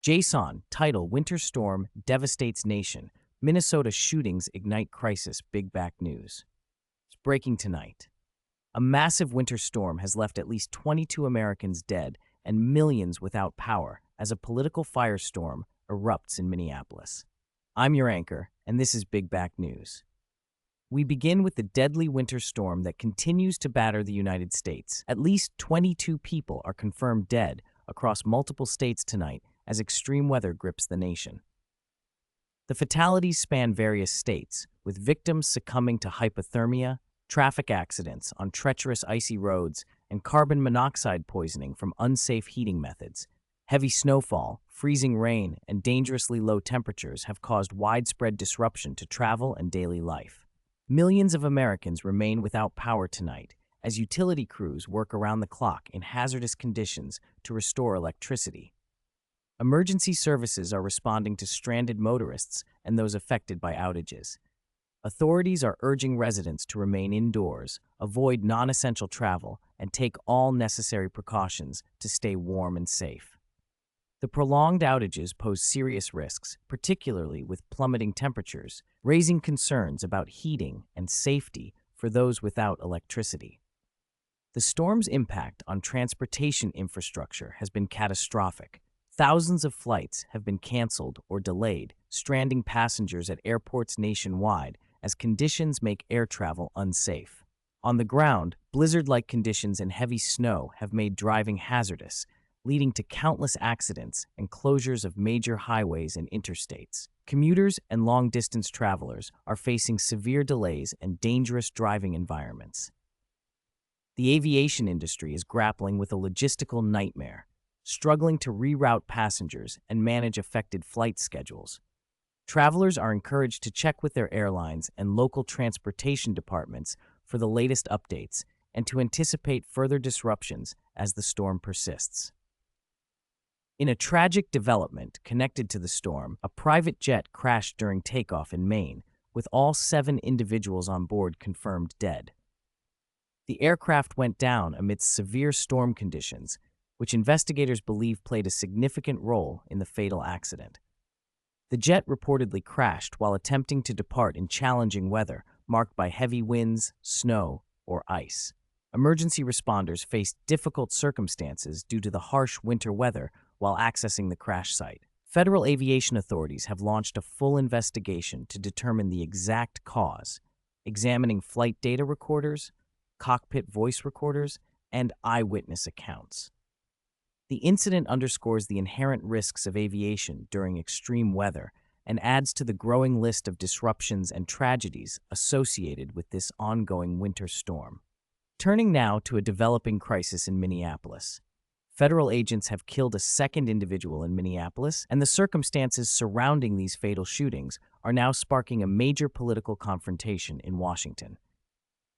JSON, title Winter Storm Devastates Nation. Minnesota Shootings Ignite Crisis. Big Back News. It's breaking tonight. A massive winter storm has left at least 22 Americans dead and millions without power as a political firestorm erupts in Minneapolis. I'm your anchor, and this is Big Back News. We begin with the deadly winter storm that continues to batter the United States. At least 22 people are confirmed dead across multiple states tonight as extreme weather grips the nation. The fatalities span various states, with victims succumbing to hypothermia, traffic accidents on treacherous icy roads, and carbon monoxide poisoning from unsafe heating methods. Heavy snowfall, freezing rain, and dangerously low temperatures have caused widespread disruption to travel and daily life. Millions of Americans remain without power tonight as utility crews work around the clock in hazardous conditions to restore electricity. Emergency services are responding to stranded motorists and those affected by outages. Authorities are urging residents to remain indoors, avoid non-essential travel, and take all necessary precautions to stay warm and safe. The prolonged outages pose serious risks, particularly with plummeting temperatures, raising concerns about heating and safety for those without electricity. The storm's impact on transportation infrastructure has been catastrophic. Thousands of flights have been canceled or delayed, stranding passengers at airports nationwide as conditions make air travel unsafe. On the ground, blizzard-like conditions and heavy snow have made driving hazardous, leading to countless accidents and closures of major highways and interstates. Commuters and long-distance travelers are facing severe delays and dangerous driving environments. The aviation industry is grappling with a logistical nightmare, struggling to reroute passengers and manage affected flight schedules. Travelers are encouraged to check with their airlines and local transportation departments for the latest updates and to anticipate further disruptions as the storm persists. In a tragic development connected to the storm, a private jet crashed during takeoff in Maine, with all 7 individuals on board confirmed dead. The aircraft went down amidst severe storm conditions, which investigators believe played a significant role in the fatal accident. The jet reportedly crashed while attempting to depart in challenging weather marked by heavy winds, snow, or ice. Emergency responders faced difficult circumstances due to the harsh winter weather while accessing the crash site. Federal aviation authorities have launched a full investigation to determine the exact cause, examining flight data recorders, cockpit voice recorders, and eyewitness accounts. The incident underscores the inherent risks of aviation during extreme weather and adds to the growing list of disruptions and tragedies associated with this ongoing winter storm. Turning now to a developing crisis in Minneapolis. Federal agents have killed a second individual in Minneapolis, and the circumstances surrounding these fatal shootings are now sparking a major political confrontation in Washington.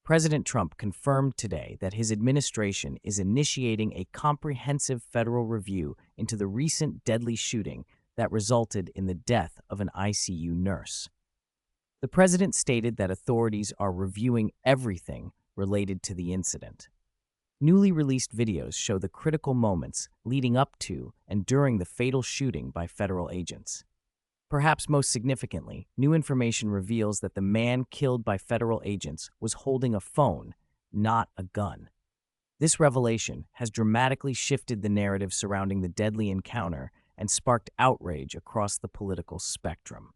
President Trump confirmed today that his administration is initiating a comprehensive federal review into the recent deadly shooting that resulted in the death of an ICU nurse. The president stated that authorities are reviewing everything related to the incident. Newly released videos show the critical moments leading up to and during the fatal shooting by federal agents. Perhaps most significantly, new information reveals that the man killed by federal agents was holding a phone, not a gun. This revelation has dramatically shifted the narrative surrounding the deadly encounter and sparked outrage across the political spectrum.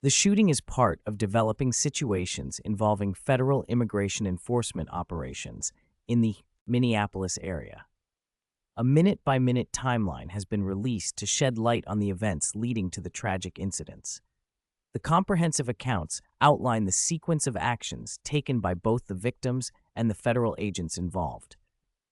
The shooting is part of developing situations involving federal immigration enforcement operations in the Minneapolis area. A minute-by-minute timeline has been released to shed light on the events leading to the tragic incidents. The comprehensive accounts outline the sequence of actions taken by both the victims and the federal agents involved.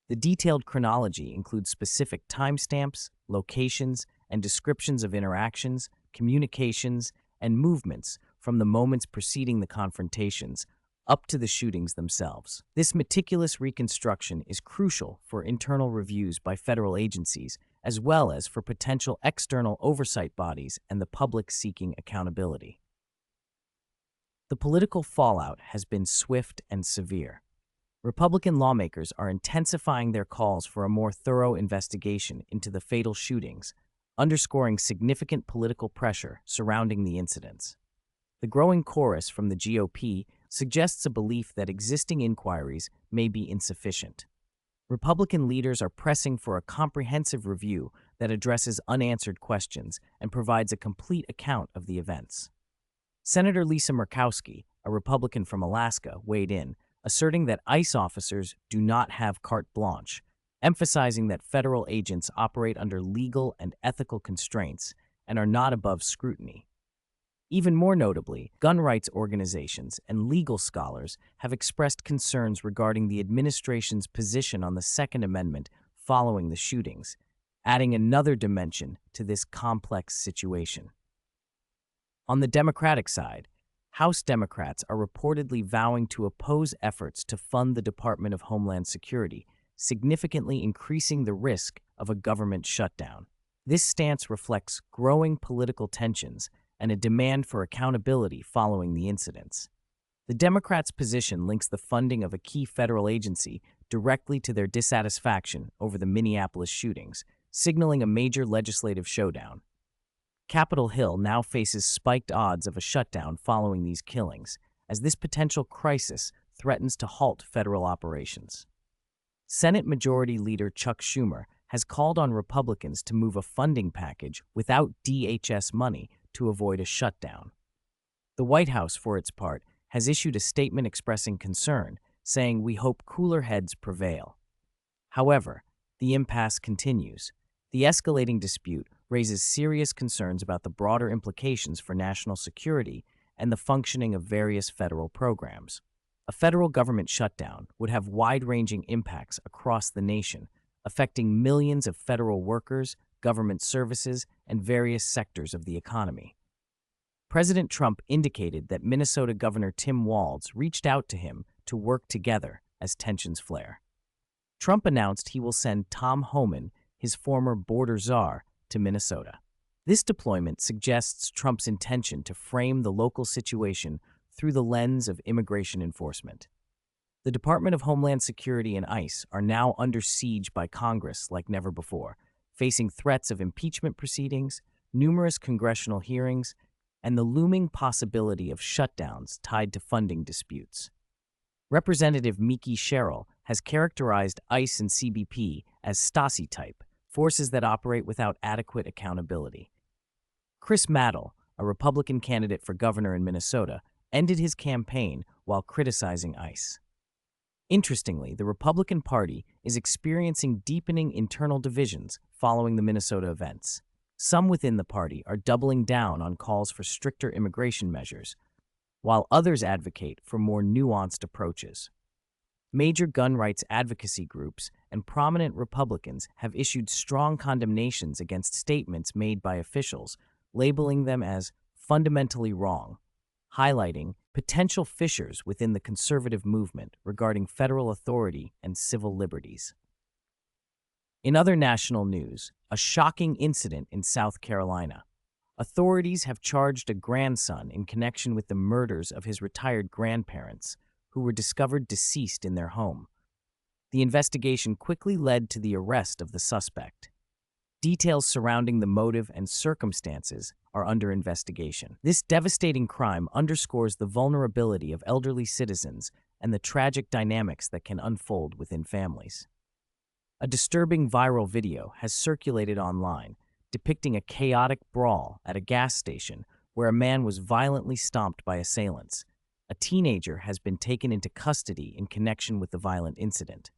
The detailed chronology includes specific timestamps, locations, and descriptions of interactions, communications, and movements from the moments preceding the confrontations up to the shootings themselves. This meticulous reconstruction is crucial for internal reviews by federal agencies, as well as for potential external oversight bodies and the public seeking accountability. The political fallout has been swift and severe. Republican lawmakers are intensifying their calls for a more thorough investigation into the fatal shootings, underscoring significant political pressure surrounding the incidents. The growing chorus from the GOP suggests a belief that existing inquiries may be insufficient. Republican leaders are pressing for a comprehensive review that addresses unanswered questions and provides a complete account of the events. Senator Lisa Murkowski, a Republican from Alaska, weighed in, asserting that ICE officers do not have carte blanche, emphasizing that federal agents operate under legal and ethical constraints and are not above scrutiny. Even more notably, gun rights organizations and legal scholars have expressed concerns regarding the administration's position on the Second Amendment following the shootings, adding another dimension to this complex situation. On the Democratic side, House Democrats are reportedly vowing to oppose efforts to fund the Department of Homeland Security, significantly increasing the risk of a government shutdown. This stance reflects growing political tensions and a demand for accountability following the incidents. The Democrats' position links the funding of a key federal agency directly to their dissatisfaction over the Minneapolis shootings, signaling a major legislative showdown. Capitol Hill now faces spiked odds of a shutdown following these killings, as this potential crisis threatens to halt federal operations. Senate Majority Leader Chuck Schumer has called on Republicans to move a funding package without DHS money to avoid a shutdown. The White House, for its part, has issued a statement expressing concern, saying, "We hope cooler heads prevail." However, the impasse continues. The escalating dispute raises serious concerns about the broader implications for national security and the functioning of various federal programs. A federal government shutdown would have wide-ranging impacts across the nation, affecting millions of federal workers, government services, and various sectors of the economy. President Trump indicated that Minnesota Governor Tim Walz reached out to him to work together as tensions flare. Trump announced he will send Tom Homan, his former border czar, to Minnesota. This deployment suggests Trump's intention to frame the local situation through the lens of immigration enforcement. The Department of Homeland Security and ICE are now under siege by Congress like never before, facing threats of impeachment proceedings, numerous congressional hearings, and the looming possibility of shutdowns tied to funding disputes. Representative Mikie Sherrill has characterized ICE and CBP as Stasi-type, forces that operate without adequate accountability. Chris Maddow, a Republican candidate for governor in Minnesota, ended his campaign while criticizing ICE. Interestingly, the Republican Party is experiencing deepening internal divisions following the Minnesota events. Some within the party are doubling down on calls for stricter immigration measures, while others advocate for more nuanced approaches. Major gun rights advocacy groups and prominent Republicans have issued strong condemnations against statements made by officials, labeling them as fundamentally wrong, highlighting potential fissures within the conservative movement regarding federal authority and civil liberties. In other national news, a shocking incident in South Carolina. Authorities have charged a grandson in connection with the murders of his retired grandparents, who were discovered deceased in their home. The investigation quickly led to the arrest of the suspect. Details surrounding the motive and circumstances are under investigation. This devastating crime underscores the vulnerability of elderly citizens and the tragic dynamics that can unfold within families. A disturbing viral video has circulated online, depicting a chaotic brawl at a gas station where a man was violently stomped by assailants. A teenager has been taken into custody in connection with the violent incident.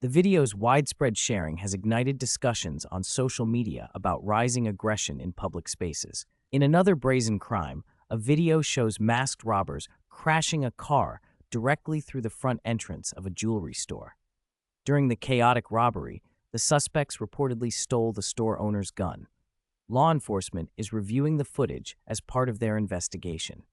The video's widespread sharing has ignited discussions on social media about rising aggression in public spaces. In another brazen crime, a video shows masked robbers crashing a car directly through the front entrance of a jewelry store. During the chaotic robbery, the suspects reportedly stole the store owner's gun. Law enforcement is reviewing the footage as part of their investigation.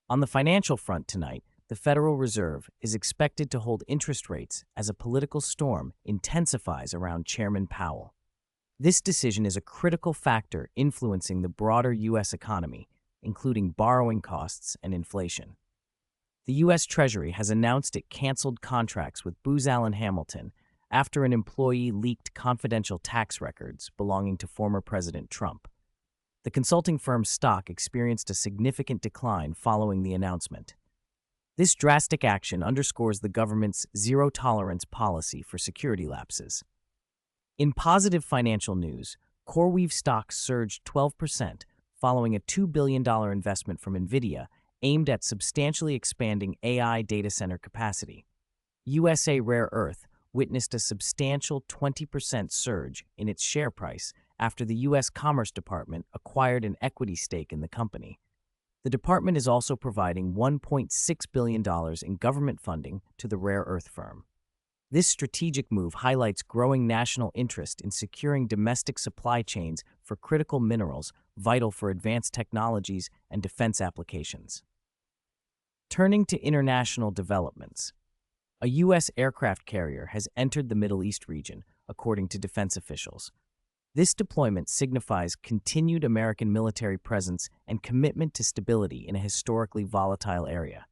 On the financial front tonight, the Federal Reserve is expected to hold interest rates as a political storm intensifies around Chairman Powell. This decision is a critical factor influencing the broader U.S. economy, including borrowing costs and inflation. The U.S. Treasury has announced it canceled contracts with Booz Allen Hamilton, after an employee leaked confidential tax records belonging to former President Trump. The consulting firm's stock experienced a significant decline following the announcement. This drastic action underscores the government's zero-tolerance policy for security lapses. In positive financial news, CoreWeave stocks surged 12% following a $2 billion investment from NVIDIA aimed at substantially expanding AI data center capacity. USA Rare Earth witnessed a substantial 20% surge in its share price after the U.S. Commerce Department acquired an equity stake in the company. The department is also providing $1.6 billion in government funding to the rare earth firm. This strategic move highlights growing national interest in securing domestic supply chains for critical minerals vital for advanced technologies and defense applications. Turning to international developments, a U.S. aircraft carrier has entered the Middle East region, according to defense officials. This deployment signifies continued American military presence and commitment to stability in a historically volatile area.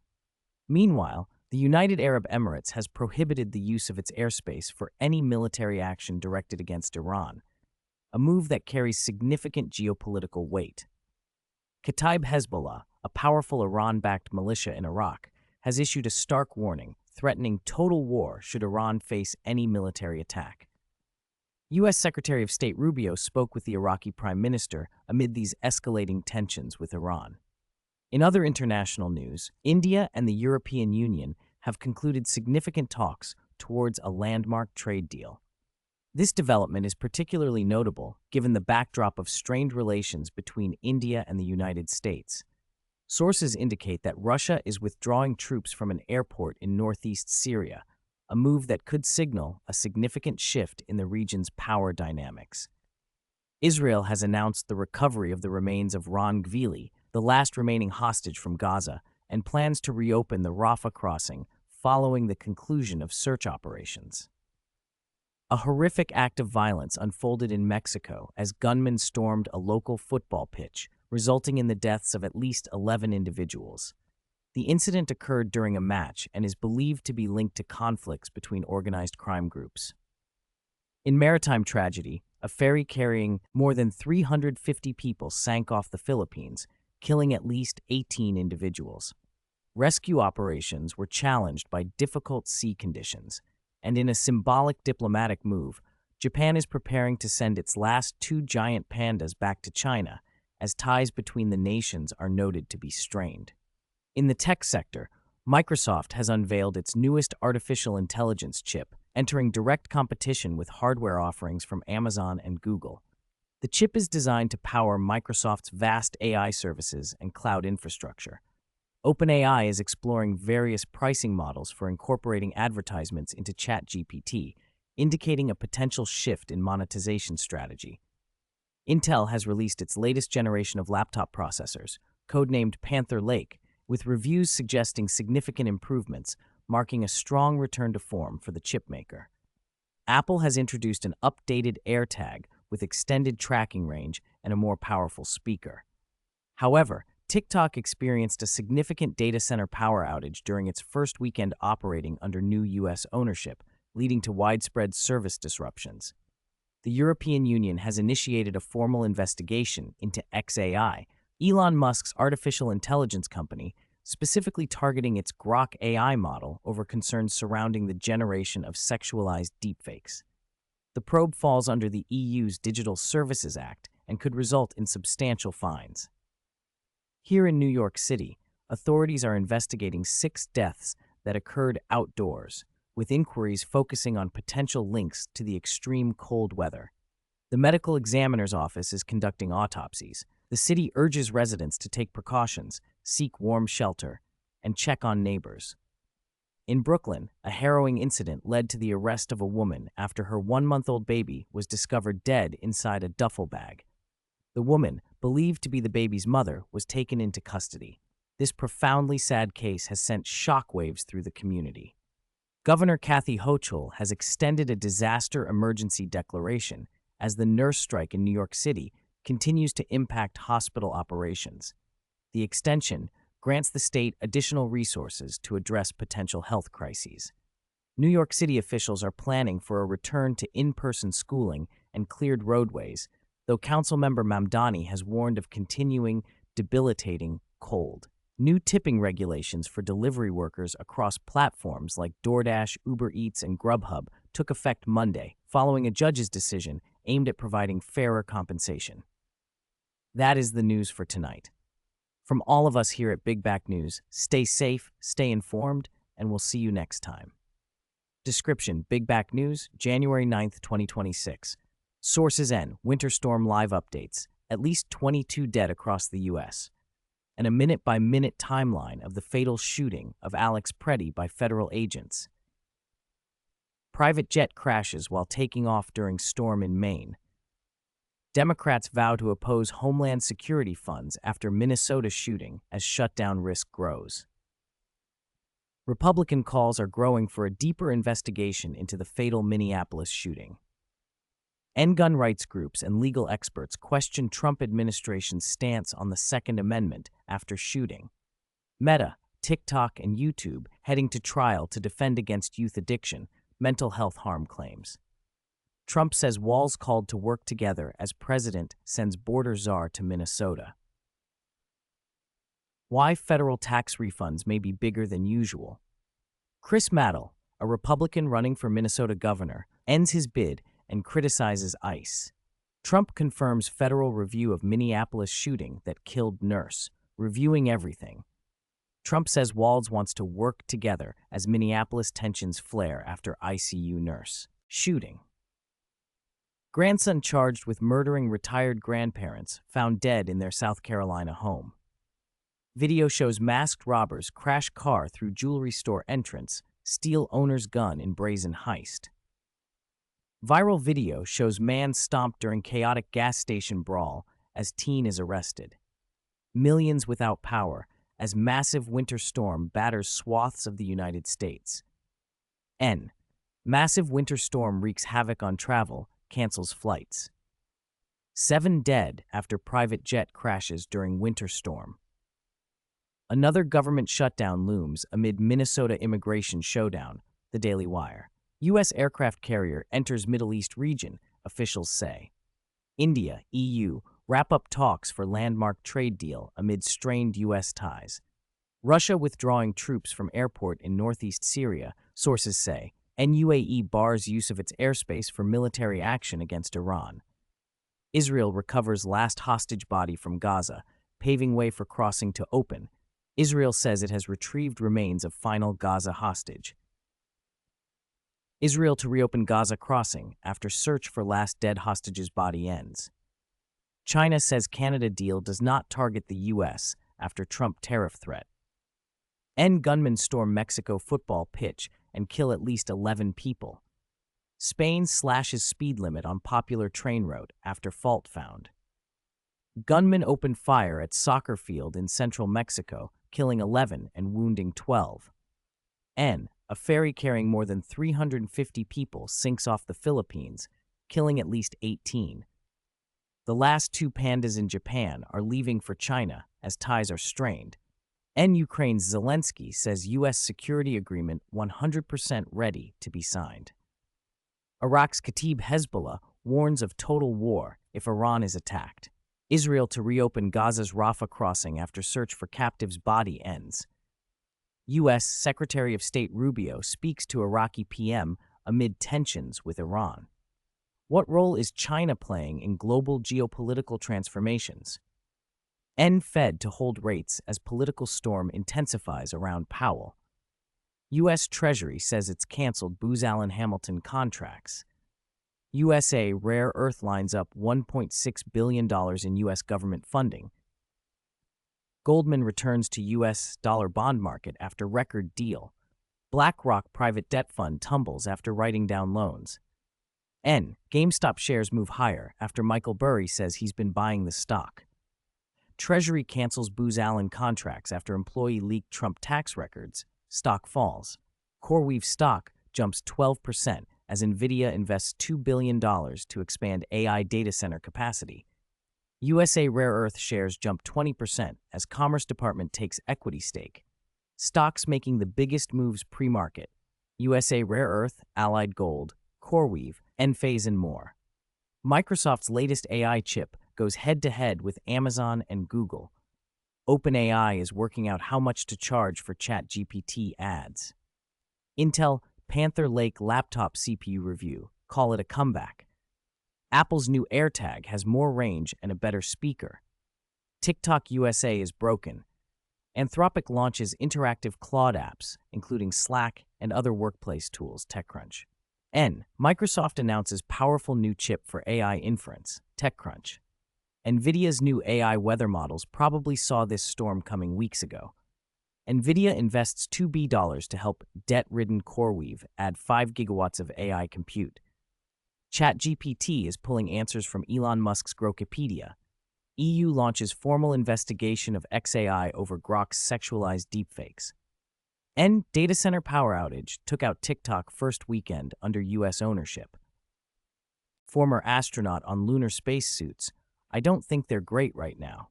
Meanwhile, the United Arab Emirates has prohibited the use of its airspace for any military action directed against Iran, a move that carries significant geopolitical weight. Kataib Hezbollah, a powerful Iran-backed militia in Iraq, has issued a stark warning, threatening total war should Iran face any military attack. U.S. Secretary of State Rubio spoke with the Iraqi Prime Minister amid these escalating tensions with Iran. In other international news, India and the European Union have concluded significant talks towards a landmark trade deal. This development is particularly notable given the backdrop of strained relations between India and the United States. Sources indicate that Russia is withdrawing troops from an airport in northeast Syria, a move that could signal a significant shift in the region's power dynamics. Israel has announced the recovery of the remains of Ron Gvili, the last remaining hostage from Gaza, and plans to reopen the Rafah crossing following the conclusion of search operations. A horrific act of violence unfolded in Mexico as gunmen stormed a local football pitch, resulting in the deaths of at least 11 individuals. The incident occurred during a match and is believed to be linked to conflicts between organized crime groups. In maritime tragedy, a ferry carrying more than 350 people sank off the Philippines, killing at least 18 individuals. Rescue operations were challenged by difficult sea conditions, and in a symbolic diplomatic move, Japan is preparing to send its last 2 giant pandas back to China, as ties between the nations are noted to be strained. In the tech sector, Microsoft has unveiled its newest artificial intelligence chip, entering direct competition with hardware offerings from Amazon and Google. The chip is designed to power Microsoft's vast AI services and cloud infrastructure. OpenAI is exploring various pricing models for incorporating advertisements into ChatGPT, indicating a potential shift in monetization strategy. Intel has released its latest generation of laptop processors, codenamed Panther Lake, with reviews suggesting significant improvements, marking a strong return to form for the chipmaker. Apple has introduced an updated AirTag with extended tracking range and a more powerful speaker. However, TikTok experienced a significant data center power outage during its first weekend operating under new U.S. ownership, leading to widespread service disruptions. The European Union has initiated a formal investigation into xAI, Elon Musk's artificial intelligence company, specifically targeting its Grok AI model over concerns surrounding the generation of sexualized deepfakes. The probe falls under the EU's Digital Services Act and could result in substantial fines. Here in New York City, authorities are investigating 6 deaths that occurred outdoors, with inquiries focusing on potential links to the extreme cold weather. The medical examiner's office is conducting autopsies. The city urges residents to take precautions, seek warm shelter, and check on neighbors. In Brooklyn, a harrowing incident led to the arrest of a woman after her 1-month-old baby was discovered dead inside a duffel bag. The woman, believed to be the baby's mother, was taken into custody. This profoundly sad case has sent shockwaves through the community. Governor Kathy Hochul has extended a disaster emergency declaration as the nurse strike in New York City continues to impact hospital operations. The extension grants the state additional resources to address potential health crises. New York City officials are planning for a return to in-person schooling and cleared roadways, though Councilmember Mamdani has warned of continuing, debilitating cold. New tipping regulations for delivery workers across platforms like DoorDash, Uber Eats, and Grubhub took effect Monday, following a judge's decision aimed at providing fairer compensation. That is the news for tonight. From all of us here at Big Back News, stay safe, stay informed, and we'll see you next time. Description: Big Back News, January 9th, 2026. Sources: N. Winter Storm Live Updates. At least 22 dead across the U.S. And a minute-by-minute timeline of the fatal shooting of Alex Preddy by federal agents. Private jet crashes while taking off during storm in Maine. Democrats vow to oppose Homeland Security funds after Minnesota shooting as shutdown risk grows. Republican calls are growing for a deeper investigation into the fatal Minneapolis shooting. And gun rights groups and legal experts question Trump administration's stance on the Second Amendment after shooting. Meta, TikTok, and YouTube heading to trial to defend against youth addiction, mental health harm claims. Trump says Walz called to work together as president sends border czar to Minnesota. Why federal tax refunds may be bigger than usual. Chris Mattel, a Republican running for Minnesota governor, ends his bid and criticizes ICE. Trump confirms federal review of Minneapolis shooting that killed nurse, reviewing everything. Trump says Walz wants to work together as Minneapolis tensions flare after ICU nurse shooting. Grandson charged with murdering retired grandparents found dead in their South Carolina home. Video shows masked robbers crash car through jewelry store entrance, steal owner's gun in brazen heist. Viral video shows man stomped during chaotic gas station brawl as teen is arrested. Millions without power as massive winter storm batters swaths of the United States. N. Massive winter storm wreaks havoc on travel, cancels flights. 7 dead after private jet crashes during winter storm. Another government shutdown looms amid Minnesota immigration showdown, the Daily Wire. U.S. aircraft carrier enters Middle East region, officials say. India, EU, wrap up talks for landmark trade deal amid strained U.S. ties. Russia withdrawing troops from airport in northeast Syria, sources say, and UAE bars use of its airspace for military action against Iran. Israel recovers last hostage body from Gaza, paving way for crossing to open. Israel says it has retrieved remains of final Gaza hostage. Israel to reopen Gaza crossing after search for last dead hostage's body ends. China says Canada deal does not target the U.S. after Trump tariff threat. Gunmen storm Mexico football pitch and kill at least 11 people. Spain slashes speed limit on popular train route after fault found. Gunmen open fire at soccer field in central Mexico, killing 11 and wounding 12. A ferry carrying more than 350 people sinks off the Philippines, killing at least 18. The last 2 pandas in Japan are leaving for China as ties are strained. Ukraine's Zelensky says U.S. security agreement 100% ready to be signed. Iraq's Kataib Hezbollah warns of total war if Iran is attacked. Israel to reopen Gaza's Rafah crossing after search for captive's body ends. U.S. Secretary of State Rubio speaks to Iraqi PM amid tensions with Iran. What role is China playing in global geopolitical transformations? Fed to hold rates as political storm intensifies around Powell. U.S. Treasury says it's canceled Booz Allen Hamilton contracts. USA rare earth lines up $1.6 billion in U.S. government funding. Goldman returns to U.S. dollar bond market after record deal. BlackRock private debt fund tumbles after writing down loans. GameStop shares move higher after Michael Burry says he's been buying the stock. Treasury cancels Booz Allen contracts after employee leaked Trump tax records. Stock falls. CoreWeave stock jumps 12% as NVIDIA invests $2 billion to expand AI data center capacity. USA Rare Earth shares jump 20% as Commerce Department takes equity stake. Stocks making the biggest moves pre-market. USA Rare Earth, Allied Gold, CoreWeave, Enphase, and more. Microsoft's latest AI chip goes head-to-head with Amazon and Google. OpenAI is working out how much to charge for ChatGPT ads. Intel Panther Lake laptop CPU review. Call it a comeback. Apple's new AirTag has more range and a better speaker. TikTok USA is broken. Anthropic launches interactive Claude apps, including Slack and other workplace tools, TechCrunch. Microsoft announces powerful new chip for AI inference, TechCrunch. NVIDIA's new AI weather models probably saw this storm coming weeks ago. NVIDIA invests $2 billion to help debt-ridden CoreWeave add 5 gigawatts of AI compute. ChatGPT is pulling answers from Elon Musk's Grokipedia. EU launches formal investigation of XAI over Grok's sexualized deepfakes. Data center power outage took out TikTok first weekend under U.S. ownership. Former astronaut on lunar spacesuits. I don't think they're great right now.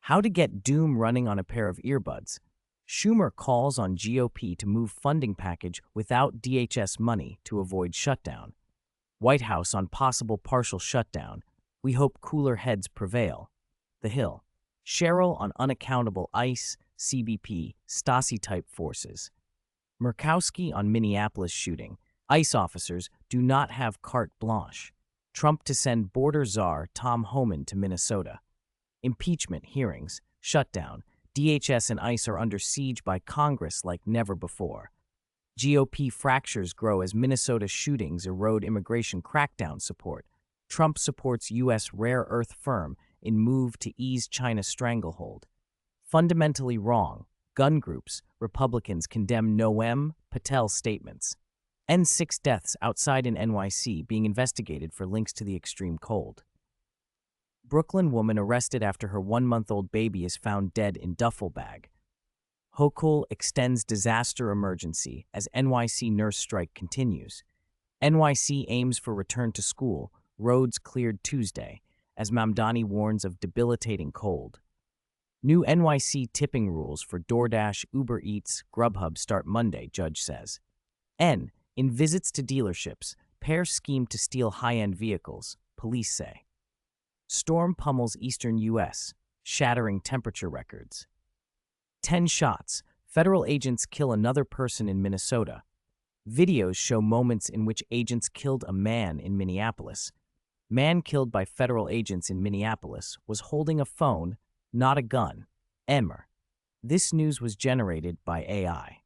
How to get Doom running on a pair of earbuds. Schumer calls on GOP to move funding package without DHS money to avoid shutdown. White House on possible partial shutdown. We hope cooler heads prevail. The Hill. Cheryl on unaccountable ICE, CBP, Stasi-type forces. Murkowski on Minneapolis shooting. ICE officers do not have carte blanche. Trump to send border czar Tom Homan to Minnesota. Impeachment hearings. Shutdown. DHS and ICE are under siege by Congress like never before. GOP fractures grow as Minnesota shootings erode immigration crackdown support. Trump supports U.S. rare earth firm in move to ease China's stranglehold. Fundamentally wrong. Gun groups. Republicans condemn Noam Patel statements. 6 deaths outside in NYC being investigated for links to the extreme cold. Brooklyn woman arrested after her 1-month-old baby is found dead in duffel bag. Hochul extends disaster emergency as NYC nurse strike continues. NYC aims for return to school. Roads cleared Tuesday as Mamdani warns of debilitating cold. New NYC tipping rules for DoorDash, Uber Eats, Grubhub start Monday, judge says. In visits to dealerships, pair scheme to steal high-end vehicles, police say. Storm pummels eastern U.S., shattering temperature records. 10 shots. Federal agents kill another person in Minnesota. Videos show moments in which agents killed a man in Minneapolis. Man killed by federal agents in Minneapolis was holding a phone, not a gun. This news was generated by AI.